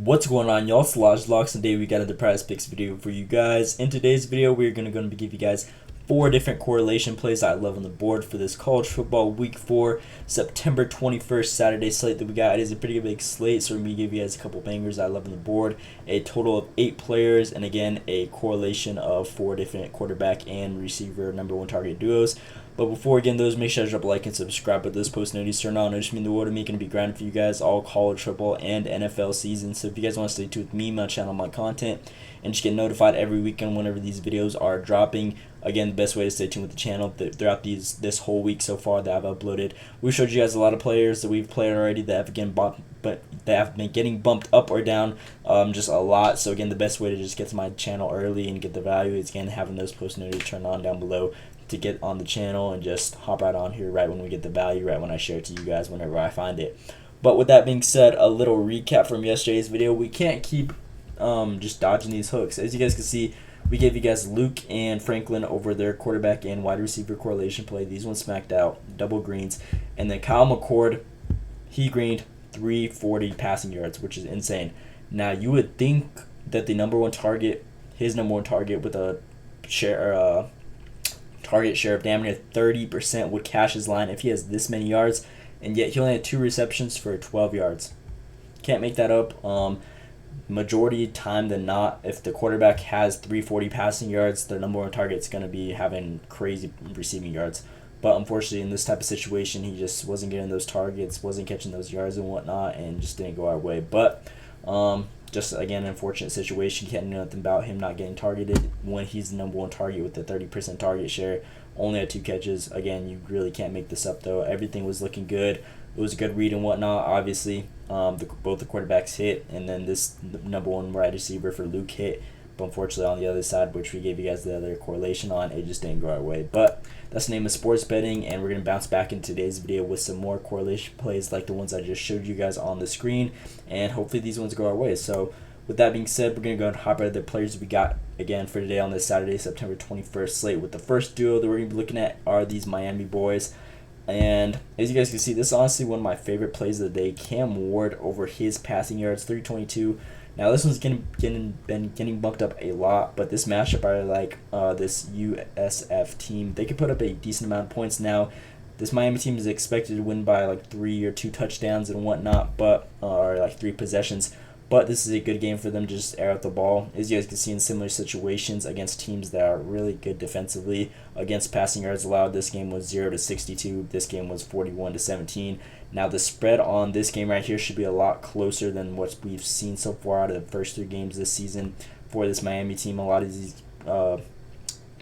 What's going on, y'all? It's Lodge Locks, and today we got a prize picks video for you guys. In today's video, we're going to give you guys 4 different correlation plays I love on the board for this college football week 4, September 21st, Saturday slate that we got. It is a pretty big slate, so we're going to give you guys a couple bangers I love on the board, a total of 8 players, and again, a correlation of 4 different quarterback and receiver number 1 target duos. But before we get into those, make sure to drop a like and subscribe. But this post notice turn on. It just mean the world to me. Going to be grinding for you guys all college football and NFL season. So if you guys want to stay tuned with me, my channel, my content, and just get notified every weekend whenever these videos are dropping. Again, the best way to stay tuned with the channel throughout this whole week so far that I've uploaded. We showed you guys a lot of players that we've played already that have been getting bumped up or down just a lot. So again, the best way to just get to my channel early and get the value is again having those post notifications turned on down below to get on the channel and just hop right on here right when we get the value, right when I share it to you guys whenever I find it. But with that being said, a little recap from yesterday's video. We can't keep just dodging these hooks. As you guys can see, we gave you guys Luke and Franklin over their quarterback and wide receiver correlation play. These ones smacked out, double greens. And then Kyle McCord, he greened 340 passing yards, which is insane. Now, you would think that the his number one target with a target share of damn near 30% would cash his line if he has this many yards, and yet he only had 2 receptions for 12 yards. Can't make that up. Majority time than not, if the quarterback has 340 passing yards, their number one target is going to be having crazy receiving yards. But unfortunately, in this type of situation, he just wasn't getting those targets, wasn't catching those yards and whatnot, and just didn't go our way. But just again, unfortunate situation. Can't do nothing about him not getting targeted when he's the number one target with the 30% target share. Only had 2 catches. Again, you really can't make this up though. Everything was looking good. It was a good read and whatnot. Obviously, both the quarterbacks hit, and then this number 1 wide receiver for Luke hit. But unfortunately, on the other side, which we gave you guys the other correlation on, it just didn't go our way. But that's the name of sports betting, and we're going to bounce back in today's video with some more correlation plays like the ones I just showed you guys on the screen, and hopefully these ones go our way. So with that being said, we're going to go and hop out the players we got again for today on this Saturday, September 21st slate. With the first duo that we're going to be looking at are these Miami boys. And as you guys can see, this is honestly one of my favorite plays of the day. Cam Ward over his passing yards, 322. Now this one's been getting bumped up a lot, but this matchup I like this USF team. They could put up a decent amount of points. Now this Miami team is expected to win by like 3 or 2 touchdowns and whatnot, but or like 3 possessions. But this is a good game for them to just air out the ball. As you guys can see in similar situations against teams that are really good defensively against passing yards allowed, this game was 0-62. This game was 41-17. Now the spread on this game right here should be a lot closer than what we've seen so far out of the first 3 games this season for this Miami team. A lot of these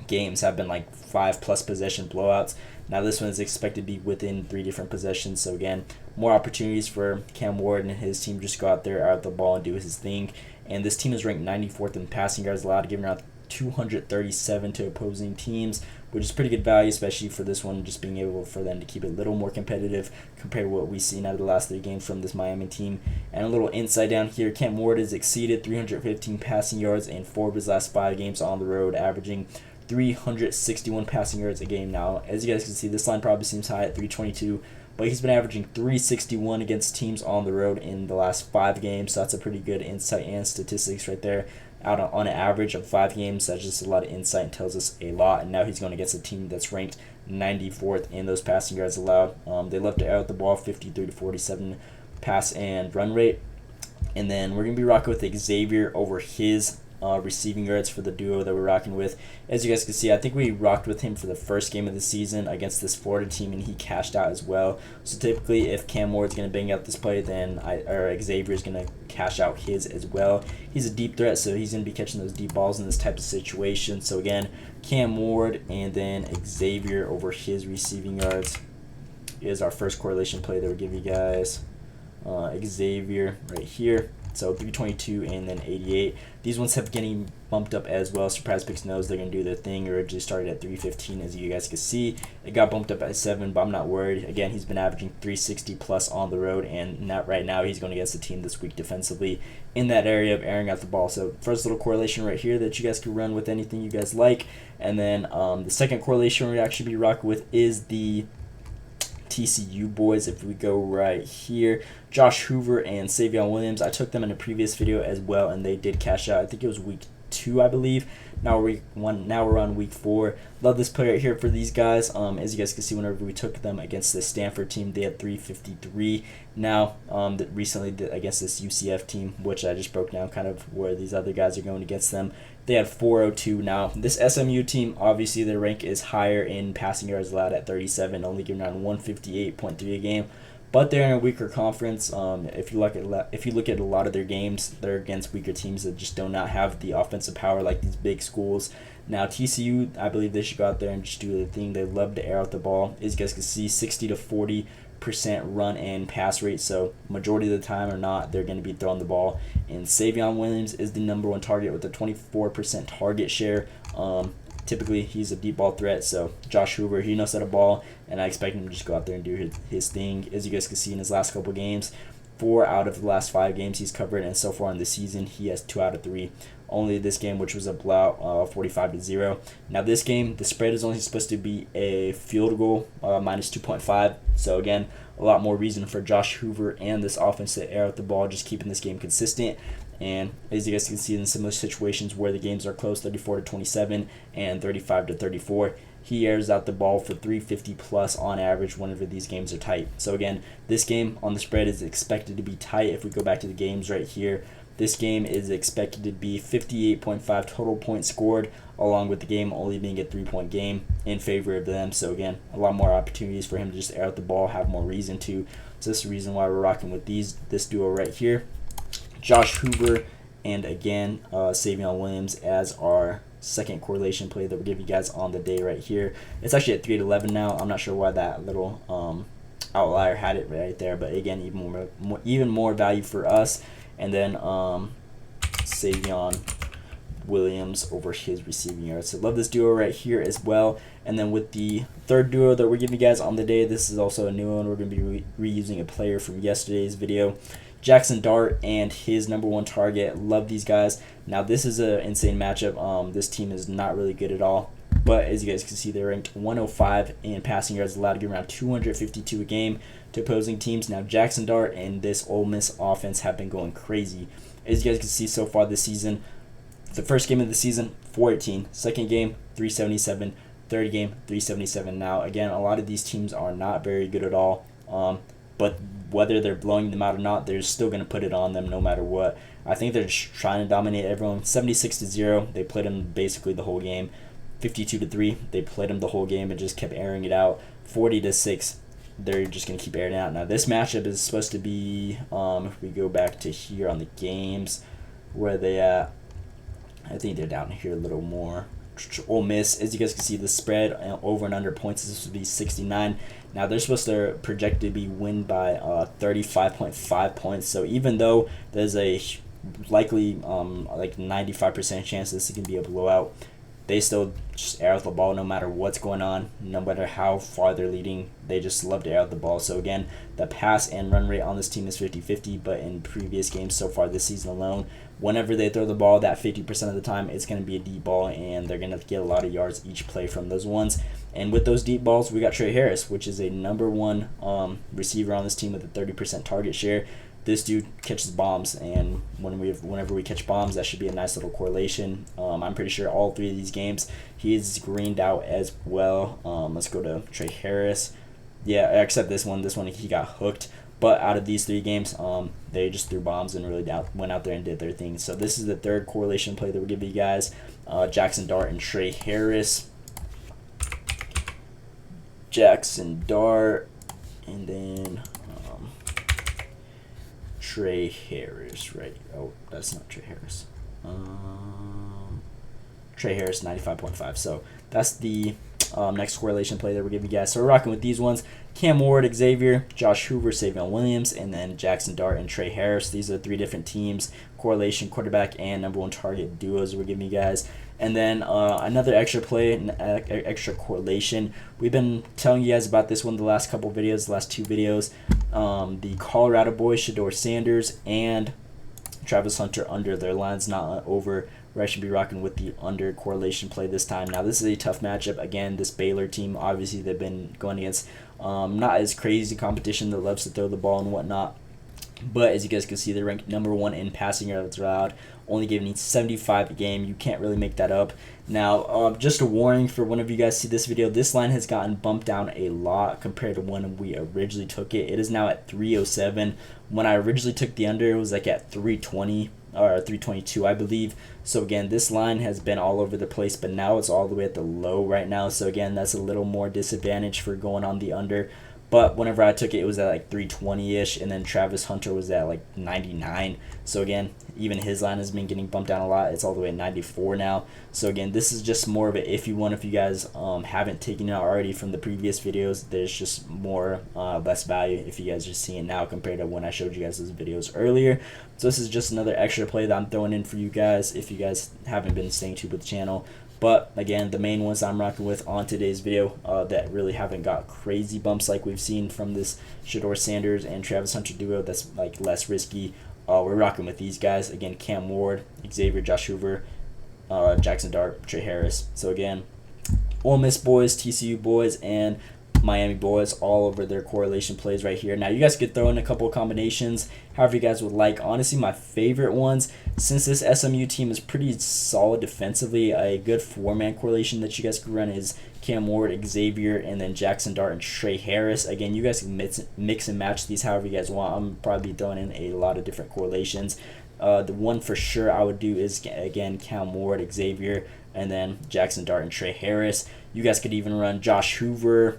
games have been like 5+ possession blowouts. Now this one is expected to be within 3 different possessions. So again, more opportunities for Cam Ward and his team just go out there, out the ball, and do his thing. And this team is ranked 94th in passing yards allowed, giving around 237 to opposing teams, which is pretty good value, especially for this one, just being able for them to keep it a little more competitive compared to what we've seen out of the last 3 games from this Miami team. And a little insight down here, Cam Ward has exceeded 315 passing yards in 4 of his last 5 games on the road, averaging 361 passing yards a game. Now, as you guys can see, this line probably seems high at 322, but he's been averaging 361 against teams on the road in the last 5 games. So that's a pretty good insight and statistics right there. Out on an average of 5 games, that's just a lot of insight and tells us a lot. And now he's going against a team that's ranked 94th in those passing yards allowed. They love to air out the ball, 53-47 pass and run rate. And then we're going to be rocking with Xavier over his receiving yards for the duo that we're rocking with. As you guys can see, I think we rocked with him for the first game of the season against this Florida team, and he cashed out as well. So typically, if Cam Ward's going to bang out this play, then Xavier's going to cash out his as well. He's a deep threat, so he's going to be catching those deep balls in this type of situation. So again, Cam Ward and then Xavier over his receiving yards is our first correlation play that we'll give you guys. Xavier right here. So 322 and then 88. These ones have getting bumped up as well. Surprise Picks knows they're going to do their thing. Originally started at 315, as you guys can see. It got bumped up at 7, but I'm not worried. Again, he's been averaging 360 plus on the road, and not right now he's going against a team this week defensively in that area of airing out the ball. So first little correlation right here that you guys can run with anything you guys like. And then the second correlation we're actually be rocking with is the TCU boys, if we go right here, Josh Hoover and Savion Williams. I took them in a previous video as well, and they did cash out. I think it was week 2, I believe. Now we're on week 4. Love this play right here for these guys. As you guys can see, whenever we took them against the Stanford team, they had 353. Now, recently against this UCF team, which I just broke down kind of where these other guys are going against them, they had 402. Now, this SMU team, obviously their rank is higher in passing yards allowed at 37, only giving around 158.3 a game. But they're in a weaker conference. If you look at a lot of their games, they're against weaker teams that just do not have the offensive power like these big schools. Now TCU, I believe they should go out there and just do their thing. They love to air out the ball. As you guys can see, 60 to 40% run and pass rate. So majority of the time or not, they're going to be throwing the ball. And Savion Williams is the #1 target with a 24% target share. Typically, he's a deep ball threat, so Josh Hoover, he knows how to ball, and I expect him to just go out there and do his thing. As you guys can see in his last couple games, 4 out of the last 5 games he's covered, and so far in the season, he has 2 out of 3. Only this game, which was a blowout, 45-0. Now this game, the spread is only supposed to be a field goal, minus 2.5. So again, a lot more reason for Josh Hoover and this offense to air out the ball, just keeping this game consistent. And as you guys can see in similar situations where the games are close, 34-27 and 35-34, he airs out the ball for 350 plus on average whenever these games are tight. So again, this game on the spread is expected to be tight. If we go back to the games right here, this game is expected to be 58.5 total points scored, along with the game only being a 3-point game in favor of them. So again, a lot more opportunities for him to just air out the ball, have more reason to. So that's the reason why we're rocking with this duo right here. Josh Hoover and again Savion Williams as our second correlation play that we'll give you guys on the day right here. It's actually at 3-11 now. I'm not sure why that little outlier had it right there, but again, even more value for us. And then Savion Williams over his receiving yards. So love this duo right here as well. And then with the third duo that we're giving you guys on the day, this is also a new one. We're going to be reusing a player from yesterday's video. Jackson Dart and his #1 target. Love these guys. Now this is an insane matchup. This team is not really good at all, but as you guys can see, they're ranked 105 in passing yards allowed, to give around 252 a game to opposing teams. Now Jackson Dart and this Ole Miss offense have been going crazy. As you guys can see so far this season, the first game of the season, 418. Second game, 377. Third game, 377. Now again, a lot of these teams are not very good at all. But whether they're blowing them out or not, they're still going to put it on them no matter what. I think they're just trying to dominate everyone. 76-0, they played them basically the whole game. 52-3, they played them the whole game and just kept airing it out. 40-6, they're just going to keep airing it out. Now this matchup is supposed to be, if we go back to here on the games, where they at? I think they're down here a little more. Ole Miss, as you guys can see, the spread over and under points is supposed to be 69. Now they're supposed to project to be win by 35.5 points. So even though there's a likely like 95% chance this is gonna be a blowout, they still just air out the ball no matter what's going on, no matter how far they're leading. They just love to air out the ball. So again, the pass and run rate on this team is 50-50, but in previous games so far this season alone, whenever they throw the ball, that 50% of the time, it's going to be a deep ball, and they're going to get a lot of yards each play from those ones. And with those deep balls, we got Trey Harris, which is a #1 receiver on this team with a 30% target share. This dude catches bombs, and whenever we catch bombs, that should be a nice little correlation. I'm pretty sure all 3 of these games, he is greened out as well. Let's go to Trey Harris. Yeah, except this one. This one, he got hooked. But out of these 3 games, they just threw bombs and really went out there and did their thing. So this is the third correlation play that we'll give you guys. Jackson Dart and Trey Harris. Jackson Dart, and then Trey Harris, right? Oh, that's not Trey Harris. Trey Harris, 95.5. So that's the next correlation play that we're giving you guys. So we're rocking with these ones. Cam Ward, Xavier, Josh Hoover, Savion Williams, and then Jackson Dart and Trey Harris. These are 3 different teams, correlation, quarterback, and #1 target duos we're giving you guys. And then another extra play, extra correlation. We've been telling you guys about this one the last couple videos, the last 2 videos. The Colorado boys, Shador Sanders and Travis Hunter under. Their line's not over, where I should be rocking with the under correlation play this time. Now, this is a tough matchup. Again, this Baylor team, obviously, they've been going against not as crazy competition that loves to throw the ball and whatnot. But as you guys can see, they're ranked number 1 in passing yards allowed, only giving 75 a game. You can't really make that up. Now, just a warning for one of you guys see this video, this line has gotten bumped down a lot compared to when we originally took it. It is now at 307. When I originally took the under, it was like at 320 or 322, I believe. So again, this line has been all over the place, but now it's all the way at the low right now. So again, that's a little more disadvantage for going on the under. But whenever I took it, it was at like 320-ish, and then Travis Hunter was at like 99. So again, even his line has been getting bumped down a lot. It's all the way at 94 now. So again, this is just more of an iffy one. If you guys haven't taken it already from the previous videos, there's just more less value if you guys are seeing it now compared to when I showed you guys those videos earlier. So this is just another extra play that I'm throwing in for you guys if you guys haven't been staying tuned with the channel. But again, the main ones I'm rocking with on today's video that really haven't got crazy bumps like we've seen from this Shedeur Sanders and Travis Hunter duo that's like less risky. We're rocking with these guys. Again, Cam Ward, Xavier, Josh Hoover, Jackson Dart, Trey Harris. So again, Ole Miss boys, TCU boys, and Miami boys all over their correlation plays right here. Now, you guys could throw in a couple of combinations, however you guys would like. Honestly, my favorite ones, since this SMU team is pretty solid defensively, a good 4-man correlation that you guys could run is Cam Ward, Xavier, and then Jackson Dart and Trey Harris. Again, you guys can mix and match these however you guys want. I'm probably throwing in a lot of different correlations. The one for sure I would do is, again, Cam Ward, Xavier, and then Jackson Dart and Trey Harris. You guys could even run Josh Hoover,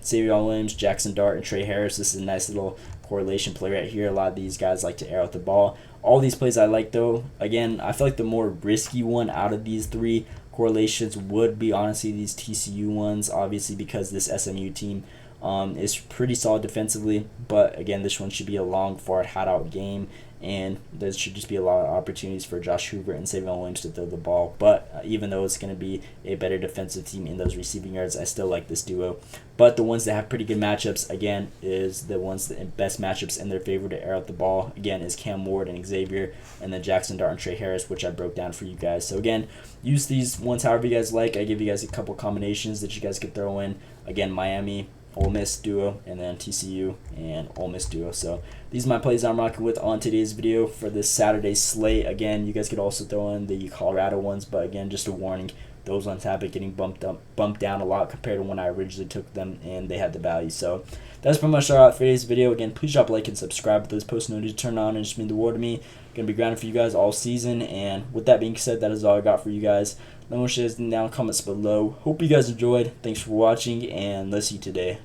Xavier Williams, Jackson Dart, and Trey Harris. This is a nice little correlation play right here. A lot of these guys like to air out the ball. All these plays I like, though. Again, I feel like the more risky one out of these 3 correlations would be, honestly, these TCU ones, obviously, because this SMU team is pretty solid defensively. But, again, this one should be a long, far, hat-out game. And there should just be a lot of opportunities for Josh Hoover and Xavier Williams to throw the ball. But even though it's going to be a better defensive team in those receiving yards, I still like this duo. But the ones that have pretty good matchups, again, is the ones that best matchups in their favor to air out the ball. Again, is Cam Ward and Xavier, and then Jackson Dart and Trey Harris, which I broke down for you guys. So again, use these ones however you guys like. I give you guys a couple combinations that you guys could throw in. Again, Miami, Ole Miss duo, and then TCU and Ole Miss duo. So these are my plays I'm rocking with on today's video for this Saturday slate. Again, you guys could also throw in the Colorado ones, but again, just a warning, those ones have been getting bumped down a lot compared to when I originally took them, and they had the value. So that's pretty much all for today's video. Again, please drop a like and subscribe with those post notifications turned on, and just mean the world to me. Gonna be grinding for you guys all season, and with that being said, that is all I got for you guys. Let me know what you guys think down in the comments below. Hope you guys enjoyed. Thanks for watching, and let's see you today.